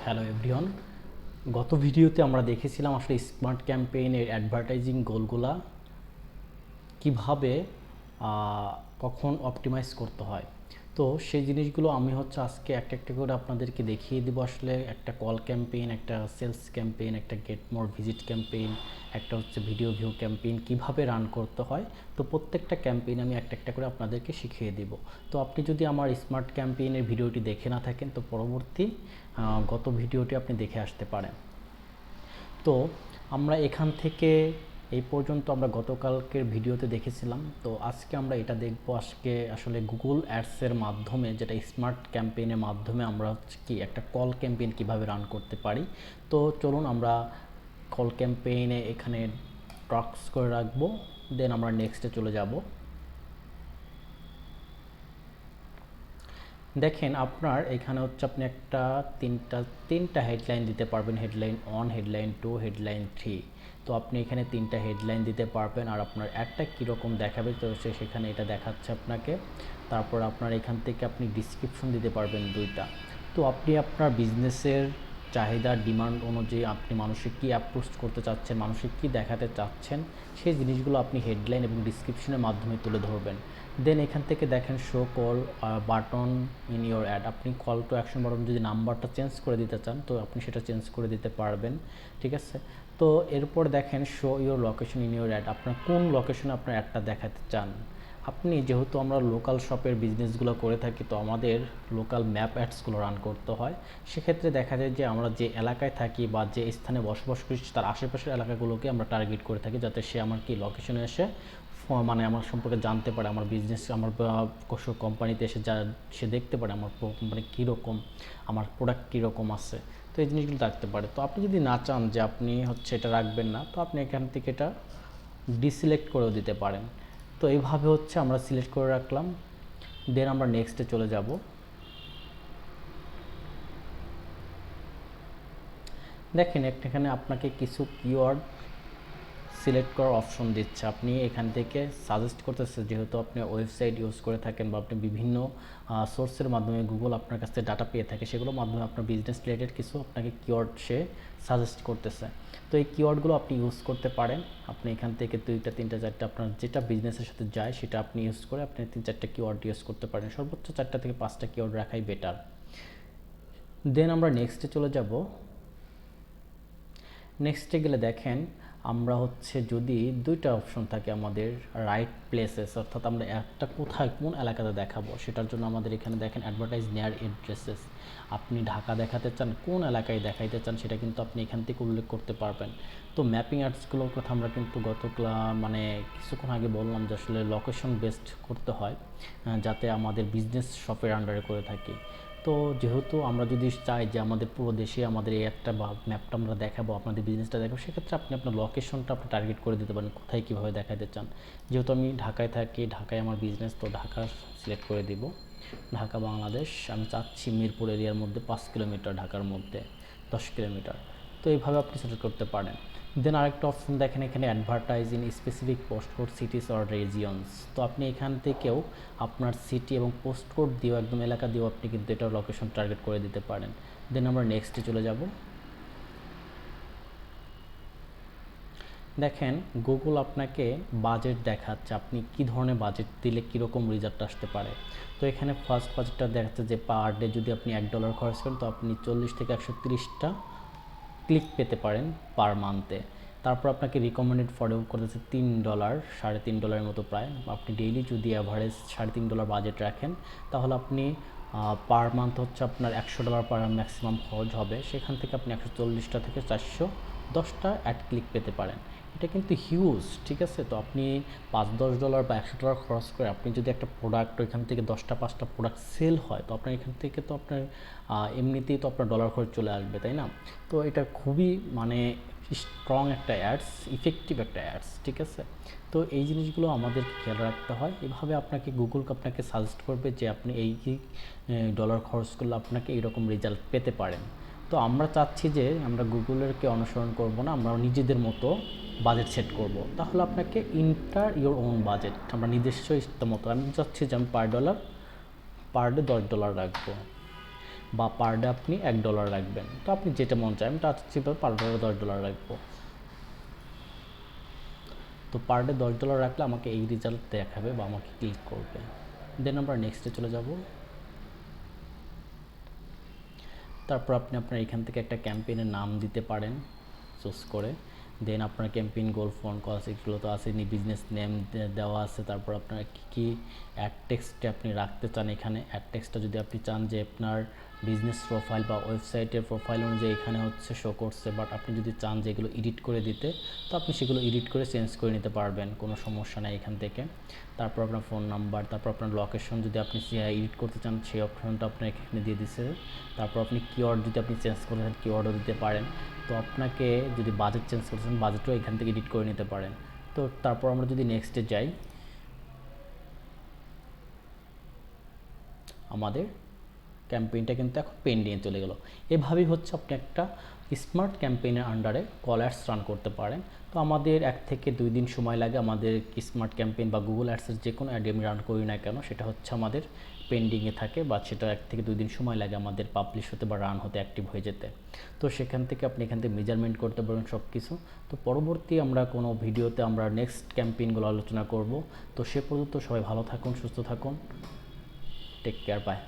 Hello everyone, গত ভিডিওতে আমরা দেখেছিলাম আসলে স্মার্ট ক্যাম্পেইনের অ্যাডভার্টাইজিং গোলগুলা কিভাবে কখন অপটিমাইজ করতে হয়। তো সেই জিনিসগুলো আমি আজকে একটা একটা করে আপনাদেরকে দেখিয়ে দেবো। আসলে একটা কল ক্যাম্পেইন, একটা সেলস ক্যাম্পেইন, একটা গেট মোর ভিজিট ক্যাম্পেইন, একটা ভিডিও ভিউ ক্যাম্পেইন কিভাবে রান করতে হয়। তো প্রত্যেকটা ক্যাম্পেইন আমি একটা একটা করে আপনাদেরকে শিখিয়ে দেব। তো আপনি যদি আমার স্মার্ট ক্যাম্পেইনের ভিডিওটি দেখে না থাকেন তো পরবর্তী গত ভিডিওটি আপনি দেখে আসতে পারেন। তো আমরা এখান থেকে এই পর্যন্ত আমরা গতকালকের ভিডিওতে দেখেছিলাম। তো আজকে আমরা এটা দেখব, আজকে আসলে গুগল অ্যাডসের মাধ্যমে, যেটা স্মার্ট ক্যাম্পেইনের মাধ্যমে আমরা কি একটা কল ক্যাম্পেইন কিভাবে রান করতে পারি। তো চলুন আমরা কল ক্যাম্পেইনে এখানে ট্রাক্স করে রাখবো, দেন আমরা নেক্সটে চলে যাব। দেখেন আপনার এখানে আপনি একটা তিনটা হেডলাইন দিতে পারবেন, হেডলাইন 1, হেডলাইন 2, হেডলাইন 3। তো আপনি এখানে তিনটা হেডলাইন দিতে পারবেন, আর আপনার একটা কীরকম দেখাবে তো সেখানে এটা দেখাচ্ছে আপনাকে। তারপর আপনার এখান থেকে আপনি ডিসক্রিপশন দিতে পারবেন 2টা। তো আপনি আপনার বিজনেসের চাহিদা ডিমান্ড অনুযায়ী আপনি মানুষকে কী অ্যাপ্রোচ করতে চাচ্ছেন, মানুষকে কী দেখাতে চাচ্ছেন, সেই জিনিসগুলো আপনি হেডলাইন এবং ডিসক্রিপশনের মাধ্যমে তুলে ধরবেন। দেন এখান থেকে দেখেন show call button in your ad. আপনি কল টু অ্যাকশন বাটন যদি নাম্বারটা চেঞ্জ করে দিতে চান তো আপনি সেটা চেঞ্জ করে দিতে পারবেন, ঠিক আছে। তো এরপর দেখেন show your location in your ad. আপনার কোন লোকেশনে আপনার অ্যাডটা দেখাতে চান। আপনি যেহেতু আমরা লোকাল শপের বিজনেসগুলো করে থাকি তো আমাদের লোকাল ম্যাপ অ্যাডসগুলো রান করতে হয়। সেক্ষেত্রে দেখা যায় যে আমরা যে এলাকায় থাকি বা যে স্থানে বসবাস করি তার আশেপাশের এলাকাগুলোকে আমরা টার্গেট করে থাকি, যাতে সে আমার কি লোকেশনে এসে মানে আমার সম্পর্কে জানতে পারে, আমার বিজনেস, আমার কোম্পানিতে এসে সে দেখতে পারে আমার কোম্পানি কীরকম, আমার প্রোডাক্ট কীরকম আছে। তো এই জিনিসগুলো রাখতে পারে। তো আপনি যদি না চান যে আপনি এটা রাখবেন না, তো আপনি এখান থেকে এটা ডিসিলেক্ট করেও দিতে পারেন। তো এইভাবে আমরা সিলেক্ট করে রাখলাম, দেন আমরা নেক্সটে চলে যাব। দেখেন এখানে আপনাকে কিছু কিওয়ার্ড সিলেক্ট করার অপশন দিচ্ছে। আপনি এখান থেকে সাজেস্ট করতেছে, যেহেতু আপনি ওয়েবসাইট ইউজ করে থাকেন বা আপনি বিভিন্ন সোর্সের মাধ্যমে গুগল আপনার কাছ থেকে ডাটা পেয়ে থাকে, সেগুলোর মাধ্যমে আপনার বিজনেস রিলেটেড কিছু আপনাকে কিওয়ার্ড সে সাজেস্ট করতেছে। তো এই কিওয়ার্ডগুলো আপনি ইউজ করতে পারেন। আপনি এখান থেকে 2টা 3টা 4টা আপনার যেটা বিজনেসের সাথে যায় সেটা আপনি ইউজ করে আপনি 3-4টা কিওয়ার্ড ইউজ করতে পারেন। সর্বোচ্চ 4টা থেকে 5টা কিওয়ার্ড রাখাই বেটার। দেন আমরা নেক্সটে চলে যাব। নেক্সটে গেলে দেখেন আমরা যদি 2টা অপশন থাকে আমাদের, রাইট প্লেসেস, অর্থাৎ আমরা একটা কোথায় কোন এলাকাতে দেখাবো সেটার জন্য আমাদের এখানে দেখেন অ্যাডভার্টাইজ নিয়ার এড্রেসেস। আপনি ঢাকা দেখাতে চান, কোন এলাকায় দেখাইতে চান সেটা কিন্তু আপনি এখান থেকে উল্লেখ করতে পারবেন। তো ম্যাপিং অ্যাডসগুলোর কথা আমরা কিন্তু মানে কিছুক্ষণ আগে বললাম যে আসলে লোকেশন বেসড করতে হয়, যাতে আমাদের বিজনেস শপের আন্ডারে করে থাকি। তো যেহেতু আমরা যদি চাই যে আমাদের পুরো দেশে আমাদের এই একটা বা ম্যাপটা আমরা দেখাবো, আপনাদের বিজনেসটা দেখাবো, সেক্ষেত্রে আপনি আপনার লোকেশনটা আপনি টার্গেট করে দিতে পারেন, কোথায় কীভাবে দেখাতে চান। যেহেতু আমি ঢাকায় থাকি, ঢাকায় আমার বিজনেস, তো ঢাকা সিলেক্ট করে দিব। ঢাকা বাংলাদেশ, আমি চাচ্ছি মিরপুর এরিয়ার মধ্যে 5 কিলোমিটার, ঢাকার মধ্যে 10 কিলোমিটার। তো এইভাবে আপনি সিলেক্ট করতে পারেন। দেন আরেকটা অপশন দেখেন এখানে advertise in specific post code cities or regions. তো আপনি এখান থেকেও আপনার সিটি এবং পোস্ট কোড দিয়েও, একদম এলাকা দিয়েও আপনি কিন্তু এটার লোকেশন টার্গেট করে দিতে পারেন। দেন আমরা নেক্সটে চলে যাব। দেখেন গুগল আপনাকে বাজেট দেখাচ্ছে, আপনি কি ধরনের বাজেট দিলে কীরকম রেজাল্ট আসতে পারে। তো এখানে ফার্স্ট বাজেটটা দেখাচ্ছে যে পার ডে যদি আপনি $1 খরচ করেন তো আপনি 40 থেকে 130টা ক্লিক পেতে পারেন পার মান্থে। তারপর আপনাকে রিকমেন্ডেড ফলো করতেছে $3, $3.5 মতো প্রায়। আপনি ডেইলি যদি অ্যাভারেজ $3.5 বাজেট রাখেন তাহলে আপনি পার মান্থ আপনার $100 পার ম্যাক্সিমাম খরচ হবে। সেখান থেকে আপনি 140টা থেকে 410টা অ্যাড ক্লিক পেতে পারেন। এটা কিন্তু হিউজ, ঠিক আছে। তো আপনি $5-10 বা $100 খরচ করে আপনি যদি একটা প্রোডাক্ট ওইখান থেকে 10টা 5টা প্রোডাক্ট সেল হয় তো আপনার এখান থেকে তো আপনার এমনিতেই তো আপনার ডলার খরচ চলে আসবে, তাই না। তো এটা খুবই মানে স্ট্রং একটা অ্যাডস, ইফেক্টিভ একটা অ্যাডস, ঠিক আছে। তো এই জিনিসগুলো আমাদেরকে খেয়াল রাখতে হয়। এভাবে আপনাকে গুগল আপনাকে সাজেস্ট করবে যে আপনি এই ডলার খরচ করলে আপনাকে এইরকম রেজাল্ট পেতে পারেন। তো আমরা চাচ্ছি যে আমরা গুগলেরকে অনুসরণ করব না, আমরা নিজেদের মতো বাজেট সেট করব। তাহলে আপনাকে ইন্টার ইওর ওন বাজেট, আমরা নিজস্ব ইচ্ছা মতো, আমি চাচ্ছি যে আমি পার ডে $10 রাখবো। বা পার ডে আপনি $1 রাখবেন। তো আপনি যেটা মন চায়, আমি চাচ্ছি পার ডে $10 রাখবো। তো পার ডে $10 রাখলে আমাকে এই রেজাল্ট দেখাবে বা আমাকে ক্লিক করবে। দেন আমরা নেক্সটে চলে যাব। তারপর আপনি আপনার এখান থেকে একটা ক্যাম্পেইনের নাম দিতে পারেন চুজ করে। দেন আপনার ক্যাম্পেইন গোল, ফোন কলস এগুলো তো আছে, বিজনেস নেম দেওয়া আছে। তারপর আপনার কী অ্যাড টেক্সটে আপনি রাখতে চান, এখানে অ্যাড টেক্সটটা যদি আপনি চান যে আপনার বিজনেস প্রোফাইল বা ওয়েবসাইটের প্রোফাইল অনুযায়ী এখানে হচ্ছে শো করছে, বাট আপনি যদি চান যে এগুলো এডিট করে দিতে, তো আপনি সেগুলো এডিট করে চেঞ্জ করে নিতে পারবেন, কোনো সমস্যা নেই এখান থেকে। তারপর আপনার ফোন নাম্বার, তারপর আপনার লোকেশন যদি আপনি এডিট করতে চান সেই অপশনটা আপনার এখানে দিয়ে দিচ্ছে। তারপর আপনি কিওয়ার্ড যদি আপনি চেঞ্জ করতে চান কিওয়ার্ডও দিতে পারেন। তো আপনাকে যদি বাজেট চেঞ্জ করতে চান বাজেটও এখান থেকে এডিট করে নিতে পারেন। তো তারপর আমরা যদি নেক্সটে যাই, আমাদের ক্যাম্পেইনটা কিন্তু এখন পেন্ডিংয়ে চলে গেল। এভাবেই হচ্ছে আপনি একটা স্মার্ট ক্যাম্পেইনের আন্ডারে কল অ্যাডস রান করতে পারেন। তো আমাদের 1 থেকে 2 দিন সময় লাগে আমাদের স্মার্ট ক্যাম্পেইন বা গুগল অ্যাডসের যে কোনো অ্যাড আমি রান করি না কেন, সেটা হচ্ছে আমাদের পেন্ডিংয়ে থাকে বা সেটা 1 থেকে 2 দিন সময় লাগে আমাদের পাবলিশ হতে বা রান হতে, অ্যাক্টিভ হয়ে যেতে। তো সেখান থেকে আপনি এখান থেকে মেজারমেন্ট করতে পারবেন সব কিছু। তো পরবর্তী আমরা কোনো ভিডিওতে আমরা নেক্সট ক্যাম্পেইনগুলো আলোচনা করব। তো সে পর্যন্ত সবাই ভালো থাকুন, সুস্থ থাকুন, টেক কেয়ার, বাই।